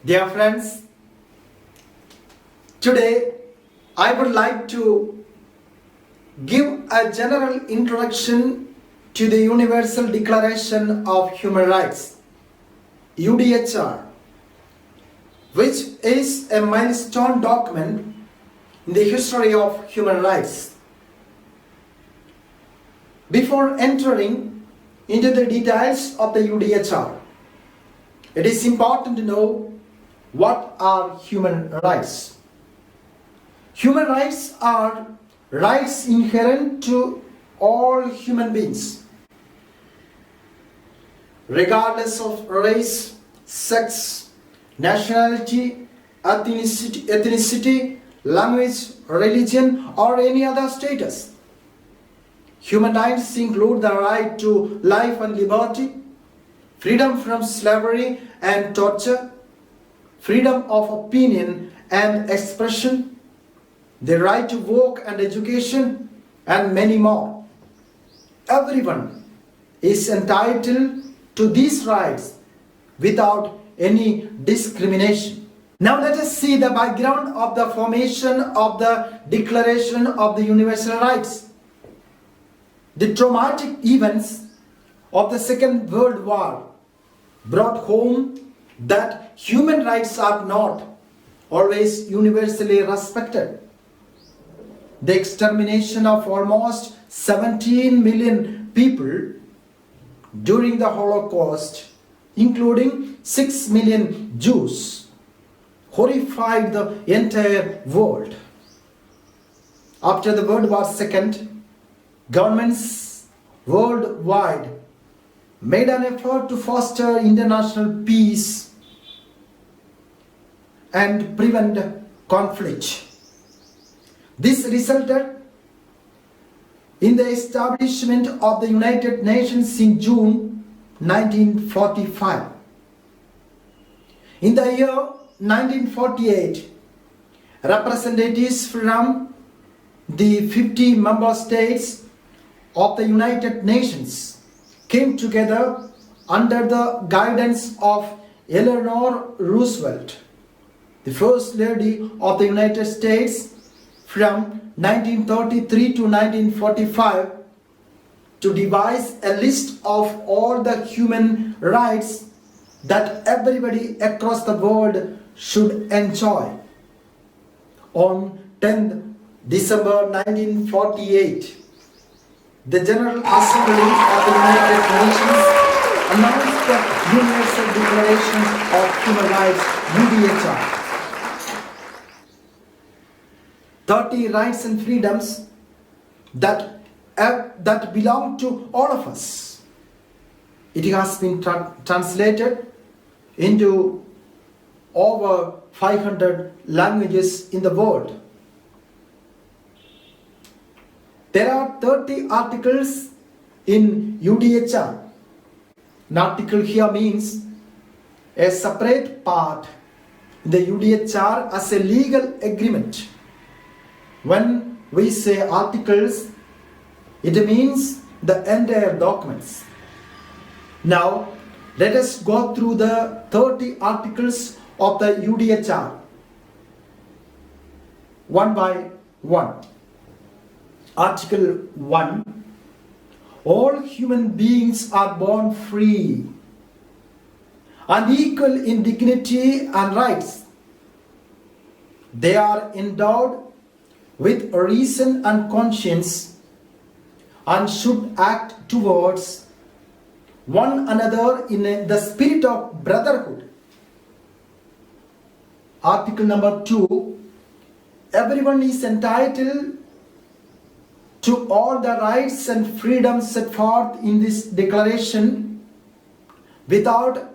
Dear friends, today I would like to give a general introduction to the Universal Declaration of Human Rights, UDHR, which is a milestone document in the history of human rights. Before entering into the details of the UDHR, it is important to know what are human rights. Human rights are rights inherent to all human beings, regardless of race, sex, nationality, ethnicity, language, religion, or any other status. Human rights include the right to life and liberty, freedom from slavery and torture, freedom of opinion and expression, the right to work and education, and many more. Everyone is entitled to these rights without any discrimination. Now let us see the background of the formation of the Declaration of the Universal Rights. The traumatic events of the Second World War brought home that human rights are not always universally respected. The extermination of almost 17 million people during the Holocaust, including 6 million Jews, horrified the entire world. After the World War II, governments worldwide made an effort to foster international peace and prevent conflict. This resulted in the establishment of the United Nations in June 1945. In the year 1948, representatives from the 50 member states of the United Nations came together under the guidance of Eleanor Roosevelt, the First Lady of the United States, from 1933 to 1945, to devise a list of all the human rights that everybody across the world should enjoy. On 10th December 1948, the General Assembly of the United Nations announced the Universal Declaration of Human Rights, UDHR. 30 rights and freedoms that belong to all of us. It has been translated into over 500 languages in the world. There are 30 articles in UDHR. An article here means a separate part in the UDHR as a legal agreement. When we say articles, it means the entire documents. Now, let us go through the 30 articles of the UDHR one by one. Article 1. All human beings are born free and equal in dignity and rights. They are endowed with reason and conscience and should act towards one another in the spirit of brotherhood. Article number 2. Everyone is entitled to all the rights and freedoms set forth in this declaration without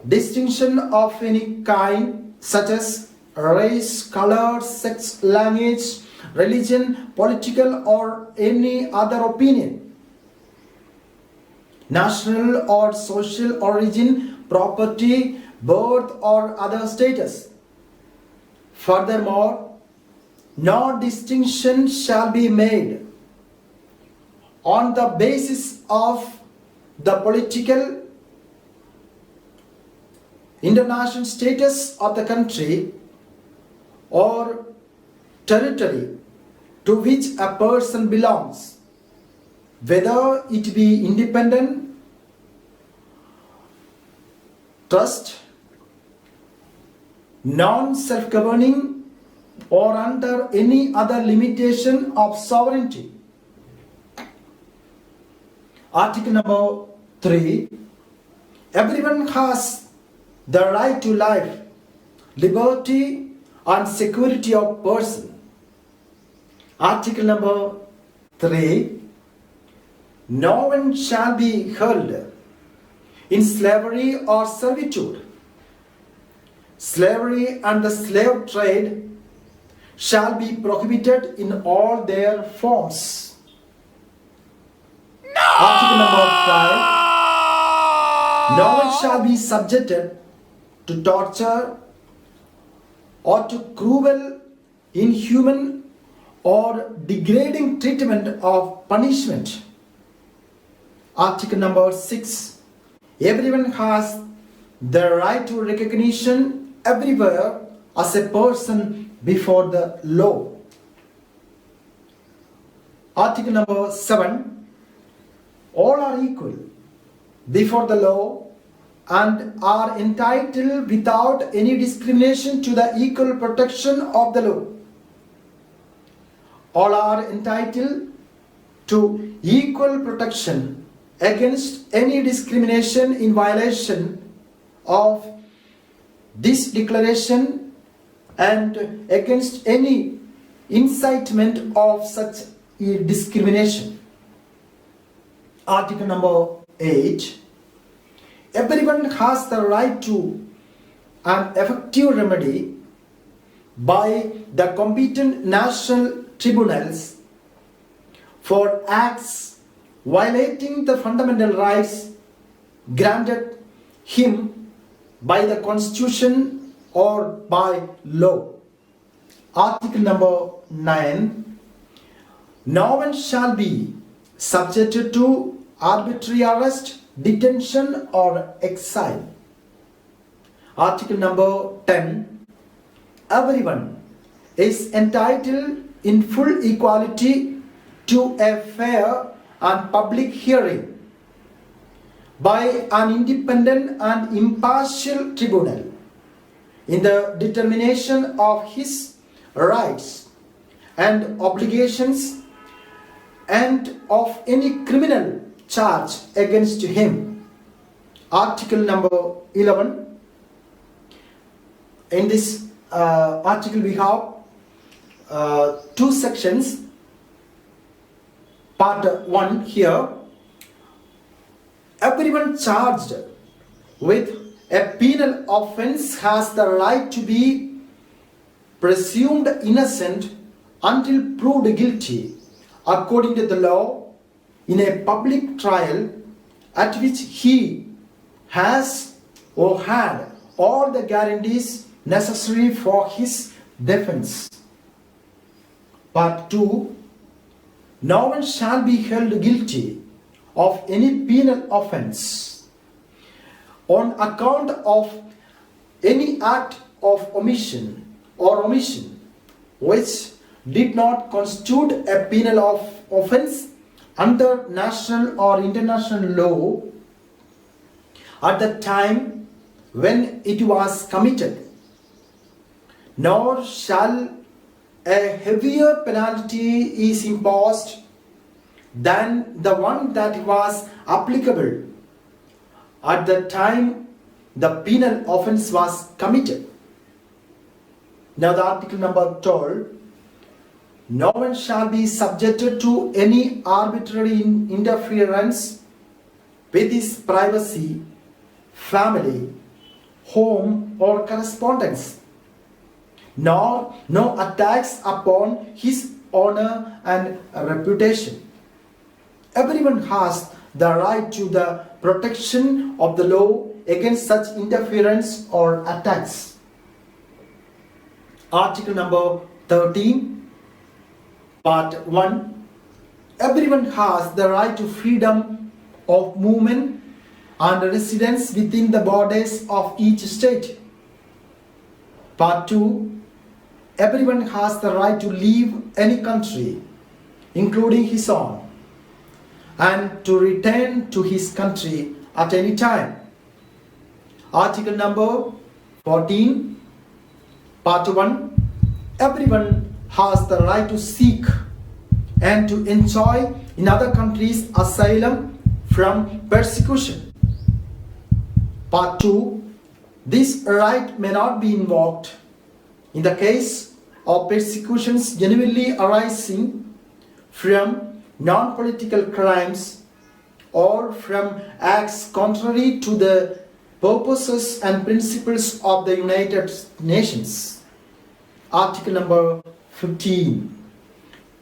distinction of any kind, such as race, color, sex, language, religion, political or any other opinion, national or social origin, property, birth or other status. Furthermore, no distinction shall be made on the basis of the political, international status of the country or territory to which a person belongs, whether it be independent, trust, non-self-governing, or under any other limitation of sovereignty. Article number 3. Everyone has the right to life, liberty, and security of person. Article number 3. No one shall be held in slavery or servitude. Slavery and the slave trade shall be prohibited in all their forms. Article number 5. No one shall be subjected to torture or to cruel, inhuman, or degrading treatment of punishment. Article number 6. Everyone has the right to recognition everywhere as a person before the law. Article number 7. All are equal before the law and are entitled without any discrimination to the equal protection of the law. All are entitled to equal protection against any discrimination in violation of this declaration and against any incitement of such discrimination. Article number 8. Everyone has the right to an effective remedy by the competent national tribunals for acts violating the fundamental rights granted him by the Constitution or by law. Article number 9. No one shall be subjected to arbitrary arrest, detention, or exile. Article number 10. Everyone is entitled in full equality to a fair and public hearing by an independent and impartial tribunal in the determination of his rights and obligations and of any criminal charge against him. Article number 11. In this article we have two sections. Part 1 here. Everyone charged with a penal offense has the right to be presumed innocent until proved guilty according to the law in a public trial at which he has or had all the guarantees necessary for his defense. Part 2. No one shall be held guilty of any penal offense on account of any act of omission or omission which did not constitute a penal offense under national or international law at the time when it was committed, nor shall a heavier penalty is imposed than the one that was applicable at the time the penal offense was committed. Now the article number 12. No one shall be subjected to any arbitrary interference with his privacy, family, home, or correspondence, nor no attacks upon his honor and reputation. Everyone has the right to the protection of the law against such interference or attacks. Article number 13. Part 1. Everyone has the right to freedom of movement and residents within the borders of each state. Part 2. Everyone has the right to leave any country, including his own, and to return to his country at any time. Article number 14, Part 1. Everyone has the right to seek and to enjoy in other countries asylum from persecution. Part 2. This right may not be invoked in the case of persecutions genuinely arising from non-political crimes or from acts contrary to the purposes and principles of the United Nations. Article number 15.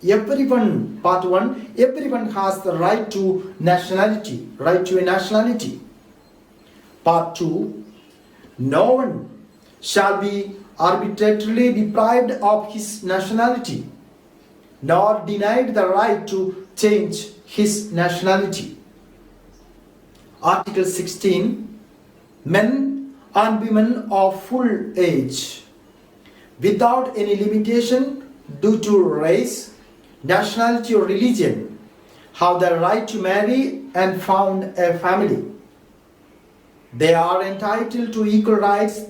Everyone, Part 1, everyone has the right to nationality, right to a nationality. Part 2, no one shall be arbitrarily deprived of his nationality, nor denied the right to change his nationality. Article 16, men and women of full age, without any limitation due to race, nationality or religion, have the right to marry and found a family. They are entitled to equal rights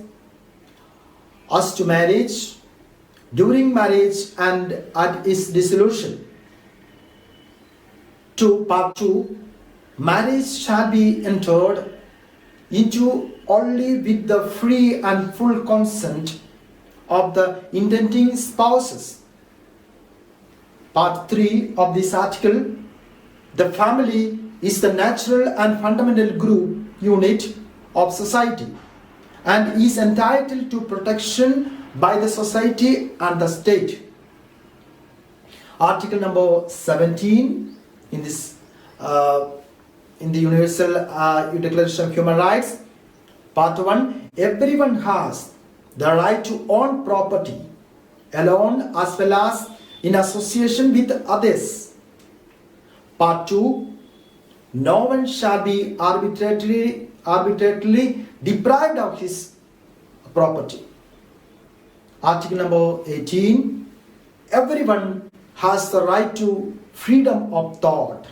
as to marriage, during marriage and at its dissolution. Part 2. Marriage shall be entered into only with the free and full consent of the intending spouses. Part 3 of this article. The family is the natural and fundamental group unit of society and is entitled to protection by the society and the state. Article number 17 in this in the Universal Declaration of Human Rights. Part 1. Everyone has the right to own property alone as well as in association with others. Part 2. No one shall be arbitrarily deprived of his property. Article number 18. Everyone has the right to freedom of thought,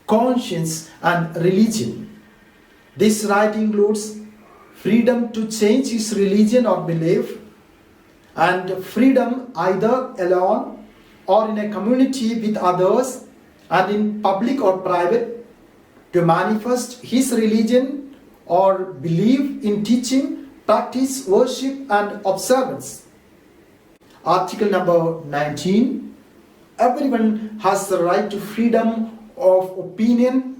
conscience and religion. This right includes freedom to change his religion or belief, and freedom either alone or in a community with others and in public or private to manifest his religion or believe in teaching, practice, worship and observance. Article number 19. Everyone has the right to freedom of opinion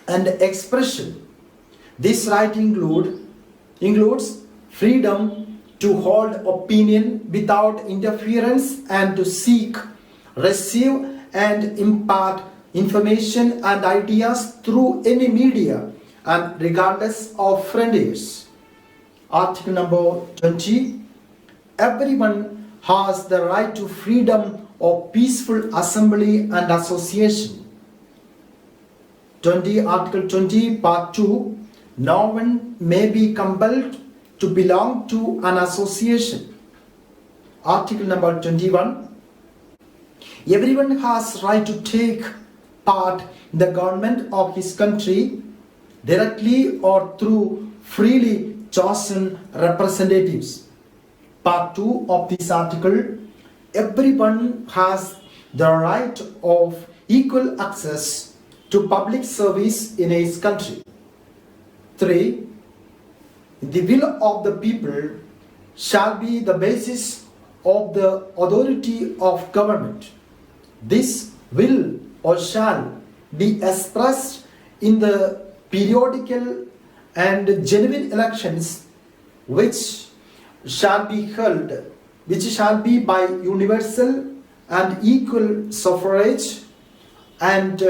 and expression. This right includes freedom to hold opinion without interference and to seek, receive and impart information and ideas through any media and regardless of frontiers. Article number 20. Everyone has the right to freedom of peaceful assembly and association. Article 20, Part 2. No one may be compelled to belong to an association. Article number 21. Everyone has right to take part in the government of his country directly or through freely chosen representatives. Part 2 of this article. Everyone has the right of equal access to public service in his country. 3. The will of the people shall be the basis of the authority of government. This will or shall be expressed in the periodical and genuine elections which shall be by universal and equal suffrage and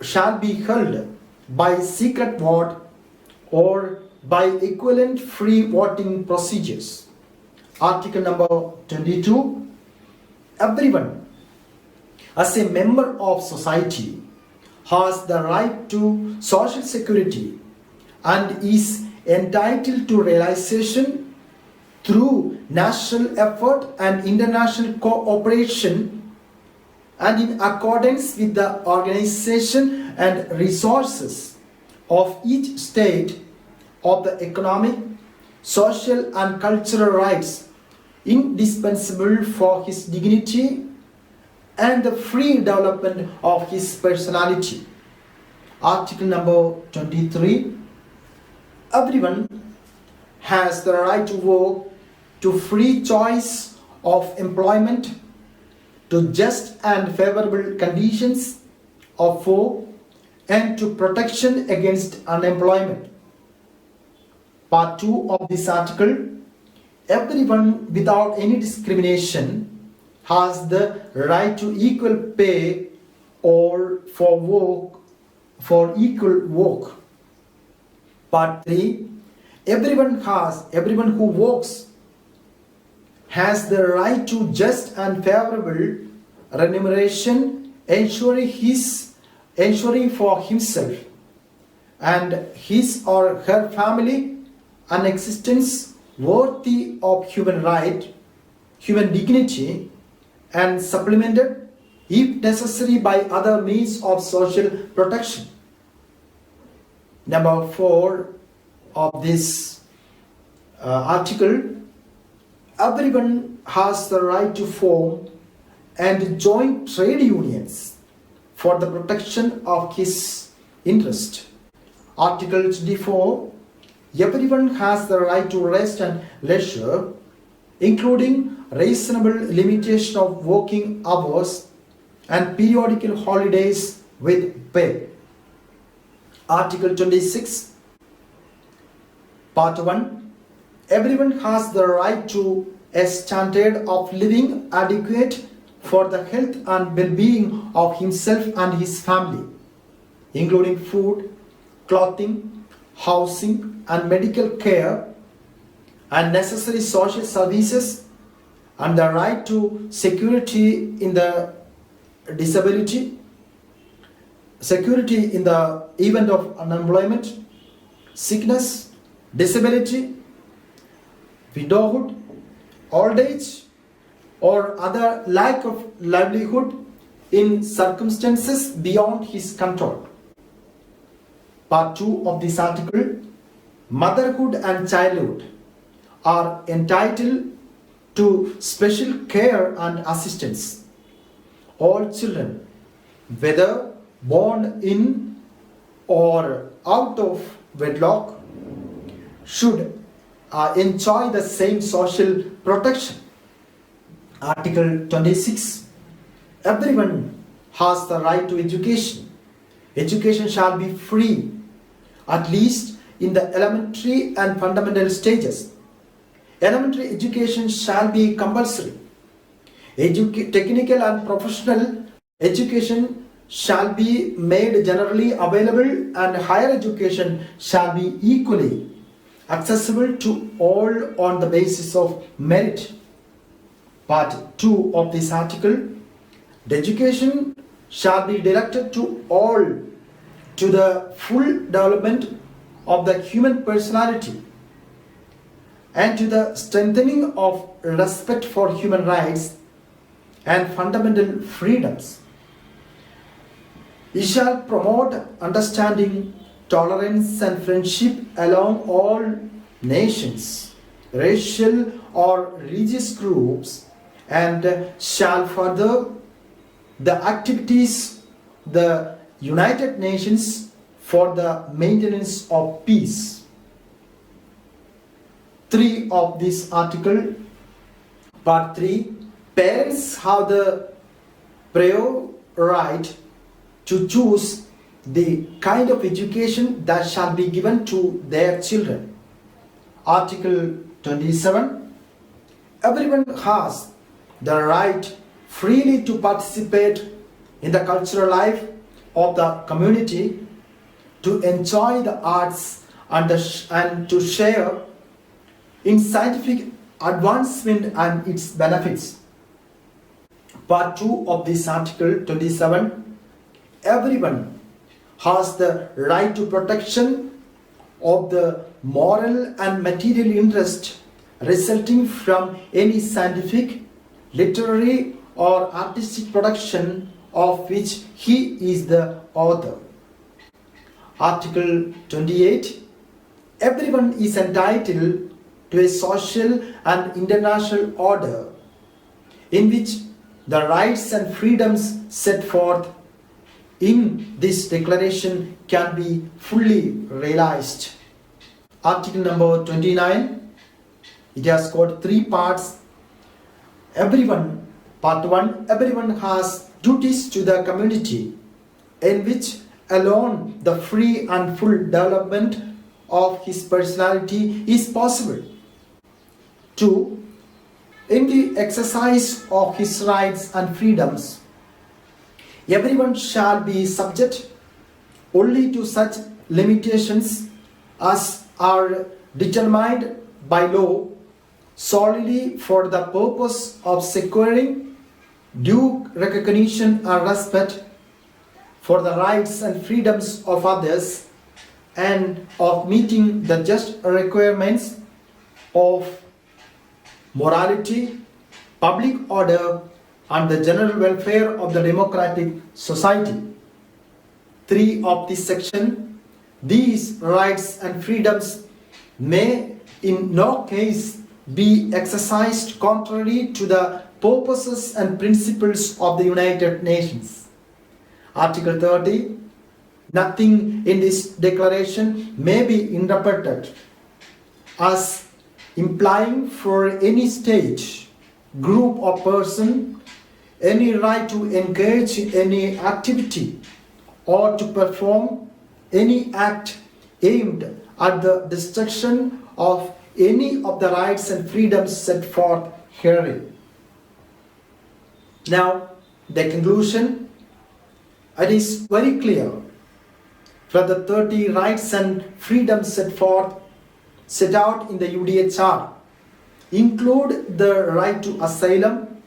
shall be held by secret vote or by equivalent free voting procedures. Article number 22. Everyone, as a member of society, has the right to social security and is entitled to realization through national effort and international cooperation and in accordance with the organization and resources of each state of the economic, social and cultural rights indispensable for his dignity and the free development of his personality. Article number 23. Everyone has the right to work, to free choice of employment, to just and favorable conditions of work, and to protection against unemployment. Part 2 of this article. Everyone without any discrimination has the right to equal pay or for equal work. Part 3. Everyone who works has the right to just and favorable remuneration, ensuring for himself and his or her family an existence worthy of human right, human dignity, and supplemented, if necessary, by other means of social protection. Number 4 of this article. Everyone has the right to form and join trade unions for the protection of his interest. Article 24. Everyone has the right to rest and leisure, including reasonable limitation of working hours and periodical holidays with pay. Article 26. Part 1. Everyone has the right to a standard of living adequate for the health and well-being of himself and his family, including food, clothing, housing and medical care and necessary social services, and the right to security in the event of unemployment, sickness, disability, widowhood, old age, or other lack of livelihood in circumstances beyond his control. Part 2 of this article. Motherhood and childhood are entitled to special care and assistance. All children, whether born in or out of wedlock, should enjoy the same social protection. Article 26. Everyone has the right to education. Education shall be free, at least in the elementary and fundamental stages. Elementary education shall be compulsory. Technical and professional education shall be made generally available, and higher education shall be equally accessible to all on the basis of merit. Part 2 of this article. The education shall be directed to all, to the full development of the human personality and to the strengthening of respect for human rights and fundamental freedoms. It shall promote understanding, tolerance and friendship along all nations, racial or religious groups, and shall further the activities the United Nations for the maintenance of peace. 3 of this article. Part 3. Parents have the prior right to choose the kind of education that shall be given to their children. Article 27. Everyone has the right freely to participate in the cultural life of the community, to enjoy the arts and to share in scientific advancement and its benefits. Part 2 of this article 27. Everyone has the right to protection of the moral and material interest resulting from any scientific, literary, or artistic production of which he is the author. Article 28. Everyone is entitled to a social and international order in which the rights and freedoms set forth in this declaration can be fully realized. Article number 29. It has got three parts. Everyone, part 1, everyone has duties to the community in which alone the free and full development of his personality is possible. 2. In the exercise of his rights and freedoms, everyone shall be subject only to such limitations as are determined by law solely for the purpose of securing due recognition and respect for the rights and freedoms of others and of meeting the just requirements of morality, public order, and the general welfare of the democratic society. 3 of this section. These rights and freedoms may in no case be exercised contrary to the purposes and principles of the United Nations. Article 30. Nothing in this declaration may be interpreted as implying for any state, group or person any right to engage in any activity or to perform any act aimed at the destruction of any of the rights and freedoms set forth herein. Now, the conclusion, it is very clear from the 30 rights and freedoms set out in the UDHR include the right to asylum,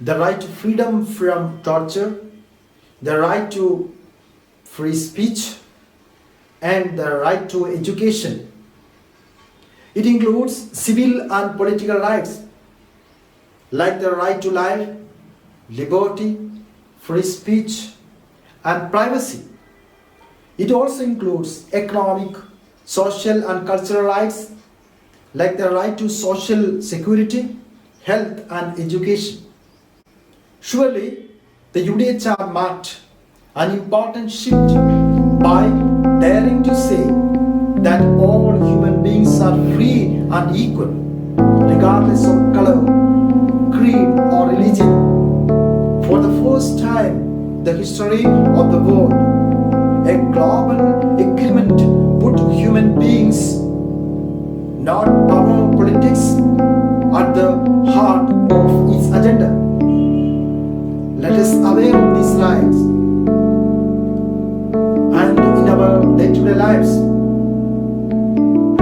the right to freedom from torture, the right to free speech, and the right to education. It includes civil and political rights like the right to life, liberty, free speech, and privacy. It also includes economic, social, and cultural rights like the right to social security, health, and education. Surely, the UDHR marked an important shift by daring to say that all human beings are free and equal, regardless of color, creed, or religion. For the first time in the history of the world, a global agreement put human beings, not power politics, at the heart of its agenda. Let us aware of these rights and in our day-to-day lives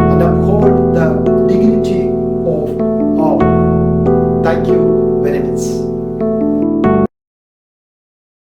and uphold the dignity of all. Thank you.